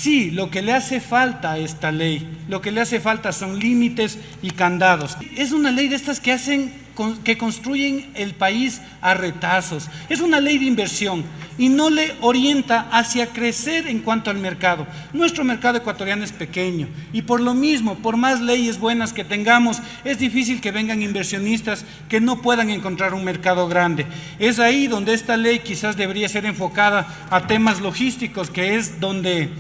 Sí, lo que le hace falta a esta ley, lo que le hace falta son límites y candados. Es una ley de estas que construyen el país a retazos. Es una ley de inversión y no le orienta hacia crecer en cuanto al mercado. Nuestro mercado ecuatoriano es pequeño y por lo mismo, por más leyes buenas que tengamos, es difícil que vengan inversionistas que no puedan encontrar un mercado grande. Es ahí donde esta ley quizás debería ser enfocada a temas logísticos, que es donde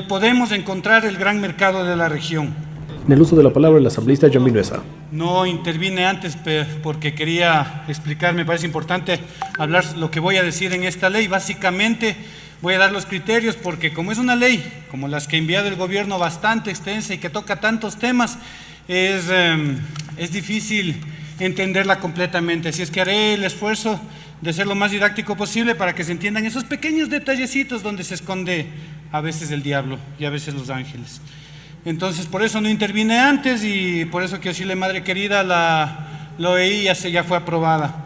podemos encontrar el gran mercado de la región. En el uso de la palabra, el asambleísta John Vinuesa. No intervine antes porque quería explicar, me parece importante hablar lo que voy a decir en esta ley. Básicamente voy a dar los criterios porque como es una ley, como las que ha enviado el gobierno, bastante extensa y que toca tantos temas, es difícil entenderla completamente. Así es que haré el esfuerzo de ser lo más didáctico posible para que se entiendan esos pequeños detallecitos donde se esconde a veces el diablo y a veces los ángeles. Entonces, por eso no intervine antes y por eso quiero decirle, madre querida, la OEI ya fue aprobada.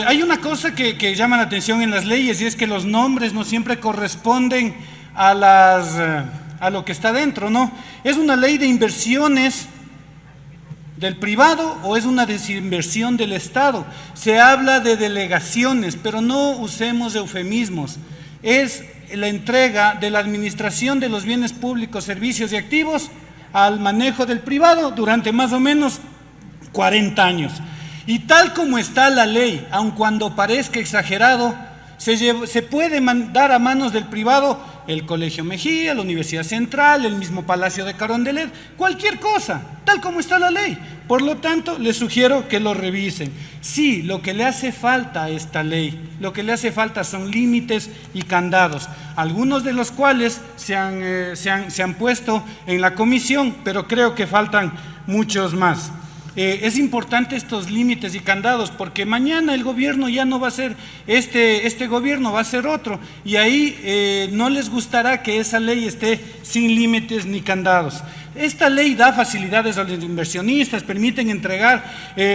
Hay una cosa que llama la atención en las leyes y es que los nombres no siempre corresponden a lo que está dentro, ¿no? ¿Es una ley de inversiones del privado o es una desinversión del Estado? Se habla de delegaciones, pero no usemos eufemismos. Es la entrega de la administración de los bienes públicos, servicios y activos al manejo del privado durante más o menos 40 años. Y tal como está la ley, aun cuando parezca exagerado, se puede mandar a manos del privado el Colegio Mejía, la Universidad Central, el mismo Palacio de Carondelet, cualquier cosa, tal como está la ley. Por lo tanto, les sugiero que lo revisen. Sí, lo que le hace falta a esta ley, lo que le hace falta son límites y candados, algunos de los cuales se han puesto en la comisión, pero creo que faltan muchos más. Es importante estos límites y candados porque mañana el gobierno ya no va a ser este gobierno, va a ser otro y ahí no les gustará que esa ley esté sin límites ni candados. Esta ley da facilidades a los inversionistas, permiten entregar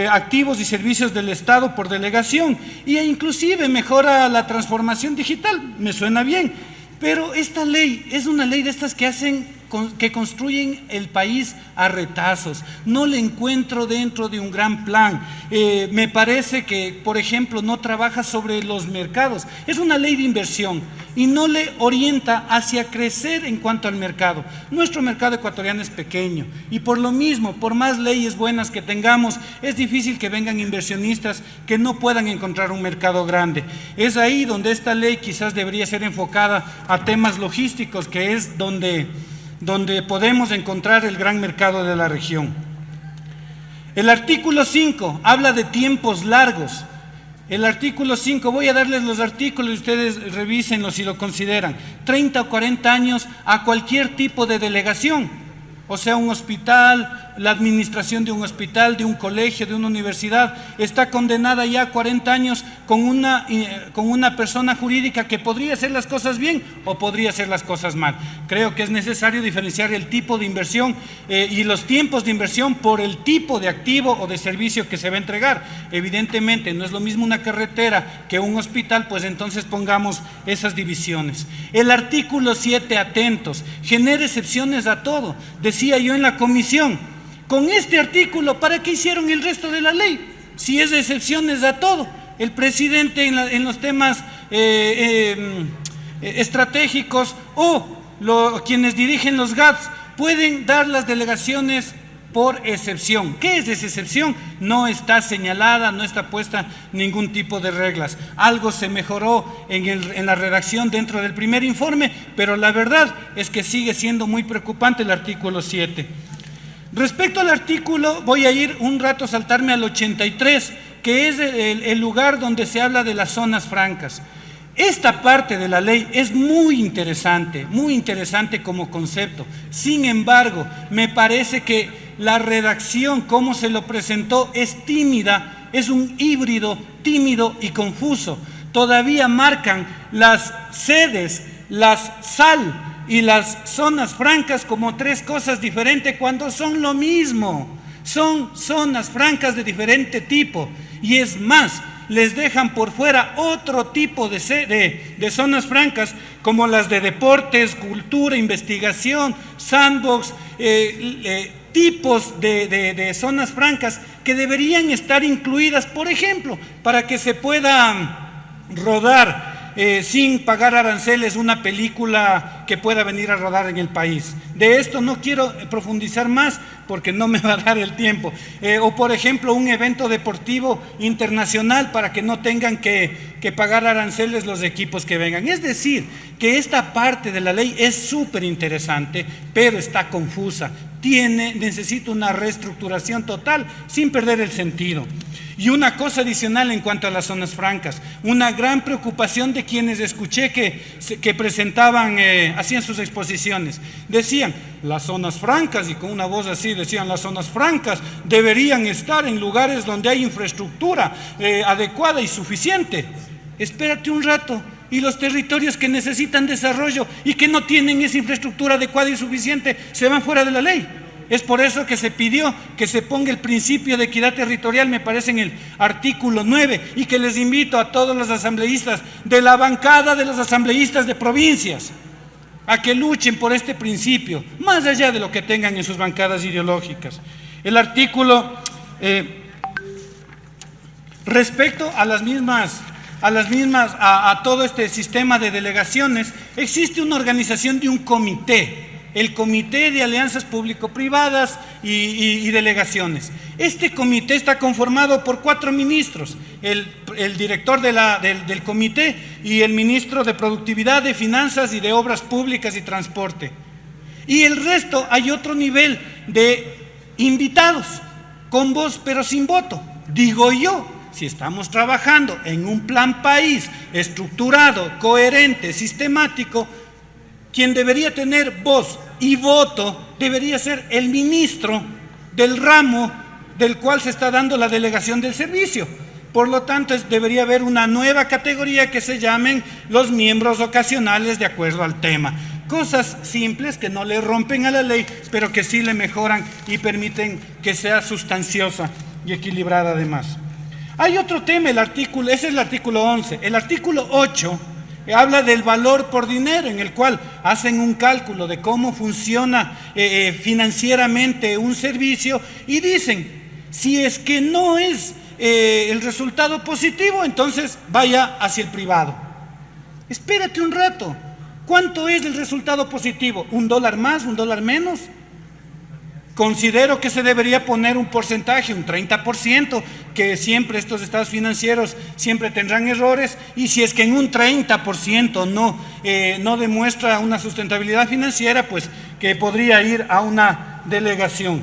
activos y servicios del Estado por delegación e inclusive mejora la transformación digital, me suena bien, pero esta ley es una ley de estas que construyen el país a retazos. No le encuentro dentro de un gran plan. Me parece que, por ejemplo, no trabaja sobre los mercados. Es una ley de inversión y no le orienta hacia crecer en cuanto al mercado. Nuestro mercado ecuatoriano es pequeño y por lo mismo, por más leyes buenas que tengamos, es difícil que vengan inversionistas que no puedan encontrar un mercado grande. Es ahí donde esta ley quizás debería ser enfocada a temas logísticos, que es donde podemos encontrar el gran mercado de la región. El artículo 5 habla de tiempos largos. El artículo 5, voy a darles los artículos y ustedes revísenlo si lo consideran. 30 o 40 años a cualquier tipo de delegación, o sea, un hospital, la administración de un hospital, de un colegio, de una universidad, está condenada ya a 40 años con una persona jurídica que podría hacer las cosas bien o podría hacer las cosas mal. Creo que es necesario diferenciar el tipo de inversión y los tiempos de inversión por el tipo de activo o de servicio que se va a entregar. Evidentemente, no es lo mismo una carretera que un hospital, pues entonces pongamos esas divisiones. El artículo 7, atentos, genera excepciones a todo. Decía yo en la comisión, con este artículo, ¿para qué hicieron el resto de la ley? Si es de excepciones a todo. El presidente en los temas estratégicos o quienes dirigen los GATS pueden dar las delegaciones por excepción. ¿Qué es esa excepción? No está señalada, no está puesta ningún tipo de reglas. Algo se mejoró en la redacción dentro del primer informe, pero la verdad es que sigue siendo muy preocupante el artículo 7. Respecto al artículo, voy a ir un rato, saltarme al 83, que es el lugar donde se habla de las zonas francas. Esta parte de la ley es muy interesante como concepto. Sin embargo, me parece que la redacción, como se lo presentó, es tímida, es un híbrido tímido y confuso. Todavía marcan las sedes, las SAL y las zonas francas como tres cosas diferentes cuando son lo mismo. Son zonas francas de diferente tipo. Y es más, les dejan por fuera otro tipo de zonas francas, como las de deportes, cultura, investigación, sandbox, tipos de zonas francas que deberían estar incluidas, por ejemplo, para que se pueda rodar sin pagar aranceles una película que pueda venir a rodar en el país. De esto no quiero profundizar más porque no me va a dar el tiempo. O por ejemplo un evento deportivo internacional para que no tengan que pagar aranceles los equipos que vengan. Es decir, que esta parte de la ley es súper interesante, pero está confusa. Necesita una reestructuración total sin perder el sentido. Y una cosa adicional en cuanto a las zonas francas, una gran preocupación de quienes escuché que presentaban, hacían sus exposiciones, decían, las zonas francas, y con una voz así decían, las zonas francas deberían estar en lugares donde hay infraestructura adecuada y suficiente. Espérate un rato, y los territorios que necesitan desarrollo y que no tienen esa infraestructura adecuada y suficiente se van fuera de la ley. Es por eso que se pidió que se ponga el principio de equidad territorial, me parece en el artículo 9, y que les invito a todos los asambleístas de la bancada de los asambleístas de provincias a que luchen por este principio, más allá de lo que tengan en sus bancadas ideológicas. El artículo, respecto a todo este sistema de delegaciones, existe una organización de un comité, el Comité de Alianzas Público-Privadas y Delegaciones. Este comité está conformado por 4 ministros, el director del comité y el ministro de Productividad, de Finanzas y de Obras Públicas y Transporte. Y el resto hay otro nivel de invitados, con voz pero sin voto. Digo yo, si estamos trabajando en un plan país estructurado, coherente, sistemático, quien debería tener voz y voto debería ser el ministro del ramo del cual se está dando la delegación del servicio. Por lo tanto, debería haber una nueva categoría que se llamen los miembros ocasionales de acuerdo al tema. Cosas simples que no le rompen a la ley, pero que sí le mejoran y permiten que sea sustanciosa y equilibrada además. Hay otro tema, ese es el artículo 11. El artículo 8 habla del valor por dinero, en el cual hacen un cálculo de cómo funciona financieramente un servicio y dicen, si es que no es el resultado positivo, entonces vaya hacia el privado. Espérate un rato, ¿cuánto es el resultado positivo? ¿$1 más, $1 menos? Considero que se debería poner un porcentaje, un 30%, que siempre estos estados financieros siempre tendrán errores, y si es que en un 30% no demuestra una sustentabilidad financiera, pues que podría ir a una delegación.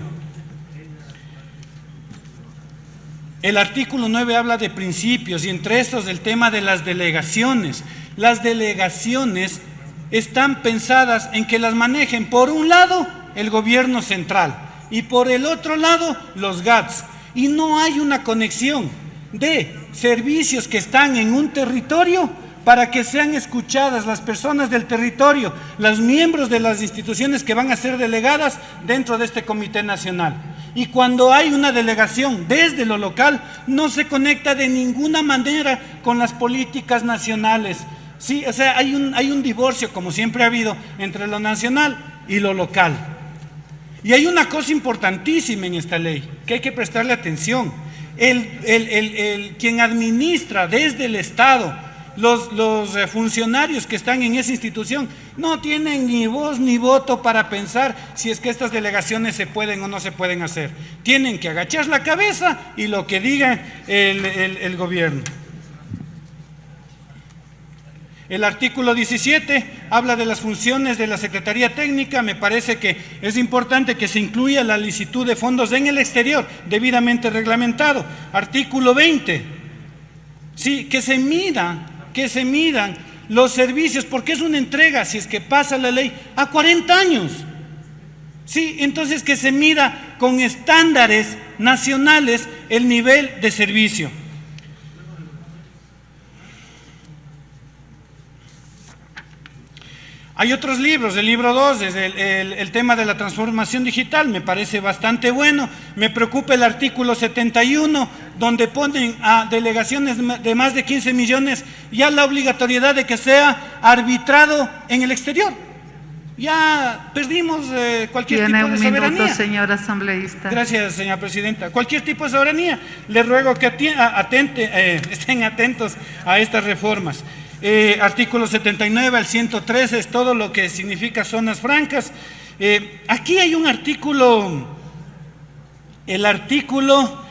El artículo 9 habla de principios, y entre estos el tema de las delegaciones. Las delegaciones están pensadas en que las manejen, por un lado, el gobierno central, y por el otro lado los GATS, y no hay una conexión de servicios que están en un territorio para que sean escuchadas las personas del territorio, los miembros de las instituciones que van a ser delegadas dentro de este Comité Nacional. Y cuando hay una delegación desde lo local, no se conecta de ninguna manera con las políticas nacionales. Sí, o sea, hay un divorcio, como siempre ha habido, entre lo nacional y lo local. Y hay una cosa importantísima en esta ley, que hay que prestarle atención. Quien administra desde el Estado, los funcionarios que están en esa institución, no tienen ni voz ni voto para pensar si es que estas delegaciones se pueden o no se pueden hacer. Tienen que agachar la cabeza y lo que diga el gobierno. El artículo 17 habla de las funciones de la Secretaría Técnica. Me parece que es importante que se incluya la licitud de fondos en el exterior, debidamente reglamentado. Artículo 20, sí, que se midan los servicios, porque es una entrega, si es que pasa la ley, a 40 años. Sí, entonces que se mida con estándares nacionales el nivel de servicio. Hay otros libros, el libro 2 es el tema de la transformación digital, me parece bastante bueno. Me preocupa el artículo 71, donde ponen a delegaciones de más de 15 millones ya la obligatoriedad de que sea arbitrado en el exterior. Ya perdimos cualquier tipo de soberanía. Tiene un minuto, señor asambleísta. Gracias, señora presidenta. Cualquier tipo de soberanía. Les ruego que estén atentos a estas reformas. Artículo 79 al 113 es todo lo que significa zonas francas. Aquí hay un artículo, el artículo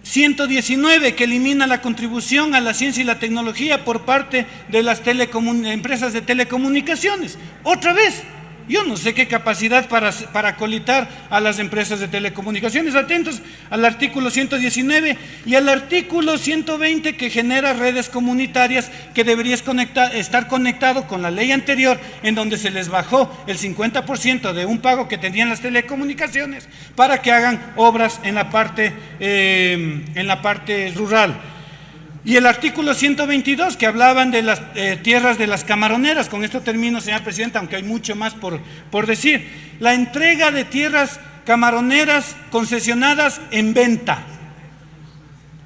119, que elimina la contribución a la ciencia y la tecnología por parte de las empresas de telecomunicaciones. Otra vez, yo no sé qué capacidad para colitar a las empresas de telecomunicaciones. Atentos al artículo 119 y al artículo 120, que genera redes comunitarias, que debería estar conectado con la ley anterior, en donde se les bajó el 50% de un pago que tenían las telecomunicaciones para que hagan obras en la parte rural. Y el artículo 122, que hablaban de las tierras de las camaroneras. Con esto termino, señora presidenta, aunque hay mucho más por decir. La entrega de tierras camaroneras concesionadas en venta,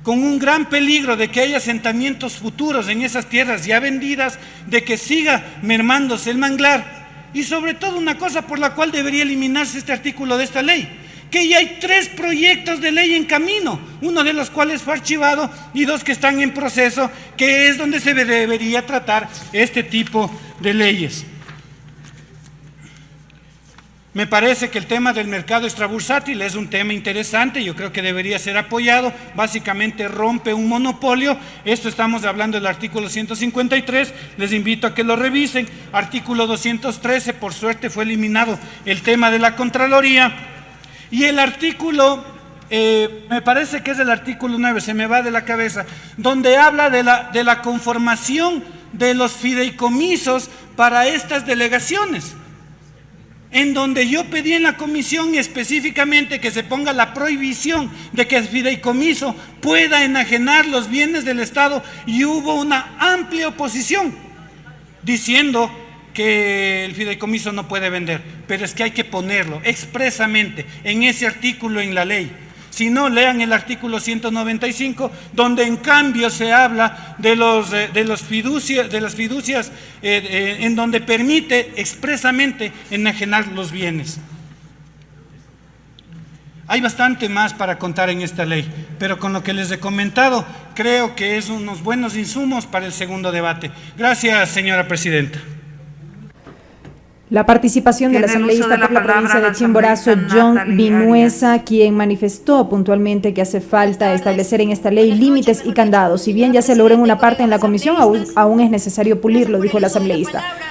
con un gran peligro de que haya asentamientos futuros en esas tierras ya vendidas, de que siga mermándose el manglar. Y sobre todo una cosa por la cual debería eliminarse este artículo de esta ley, que ya hay 3 proyectos de ley en camino, uno de los cuales fue archivado y 2 que están en proceso, que es donde se debería tratar este tipo de leyes. Me parece que el tema del mercado extrabursátil es un tema interesante, yo creo que debería ser apoyado. Básicamente rompe un monopolio. Esto estamos hablando del artículo 153, les invito a que lo revisen. Artículo 213, por suerte fue eliminado el tema de la Contraloría. Y el artículo, me parece que es el artículo 9, se me va de la cabeza, donde habla de la conformación de los fideicomisos para estas delegaciones, en donde yo pedí en la comisión específicamente que se ponga la prohibición de que el fideicomiso pueda enajenar los bienes del Estado, y hubo una amplia oposición diciendo que el fideicomiso no puede vender, pero es que hay que ponerlo expresamente en ese artículo en la ley. Si no, lean el artículo 195, donde en cambio se habla de las fiducias, en donde permite expresamente enajenar los bienes. Hay bastante más para contar en esta ley, pero con lo que les he comentado, creo que es unos buenos insumos para el segundo debate. Gracias, señora presidenta. La participación del asambleísta por la provincia de Chimborazo, John Vinuesa, quien manifestó puntualmente que hace falta establecer en esta ley límites y candados. Si bien ya se logró en una parte en la comisión, aún es necesario pulirlo, dijo el asambleísta.